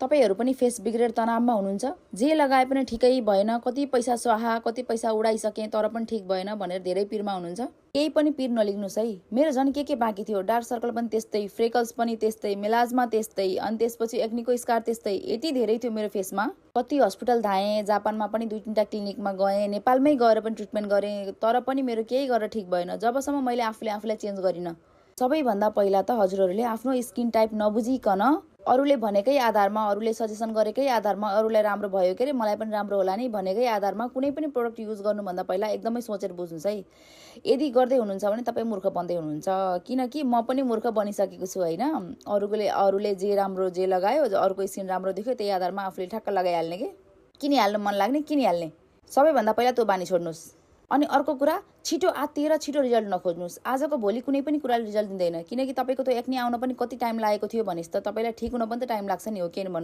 तपाईहरु पनि फेस बिग्रेर तनावमा हुनुहुन्छ? जे लगाए पनि ठिकै भएन, कति पैसा स्वाहा, कति पैसा उडाइसके तर पनि ठीक भएन भनेर धेरै पिरमा हुनुहुन्छ? केही पनि पिर नलिग्नुस् है। मेरो झन् के बाँकी थियो, डार्क सर्कल पनि त्यस्तै, फ्रेकल्स पनि त्यस्तै, मेलाजमा त्यस्तै, अनि त्यसपछि एक्नीको स्कार त्यस्तै, यति धेरै थियो मेरो फेसमा। कति हस्पिटल धाएँ, जापानमा पनि 2-3टा क्लिनिकमा गएँ, नेपालमै गएर पनि ट्रिटमेन्ट गरेँ, तर पनि मेरो केही गरेर ठीक भएन जबसम्म मैले आफूलाई चेन्ज गरिन। सबैभन्दा पहिला त हजुरहरूले आफ्नो स्किन टाइप नबुझिकन अरूले भनेकै आधारमा, अरूले सजेसन गरेकै आधारमा, अरूलाई राम्रो भयो के रे मलाई पनि राम्रो होला नि भनेकै आधारमा कुनै पनि प्रोडक्ट युज गर्नुभन्दा पहिला एकदमै सोचेर बुझ्नुस् है। यदि गर्दै हुनुहुन्छ भने तपाईँ मूर्ख बन्दै हुनुहुन्छ, किनकि म पनि मूर्ख बनिसकेको छु हैन। अरूले जे राम्रो जे लगायो, अरूको स्किन राम्रो देख्यो त्यही आधारमा आफूले ठ्याक्क लगाइहाल्ने के किनिहाल्नु मन लाग्ने किनिहाल्ने। सबैभन्दा पहिला त्यो बानी छोड्नुस्। अनि अर्को कुरा, छिटो आत्तिएर छिटो रिजल्ट नखोज्नुस्। आजको भोलि कुनै पनि कुराले रिजल्ट दिँदैन, किनकि तपाईको त्यो एक्नी आउन पनि कति टाइम लागेको थियो भनेस् त, तपाईलाई ठीक हुन पनि त टाइम लाग्छ नि, हो कि हैन?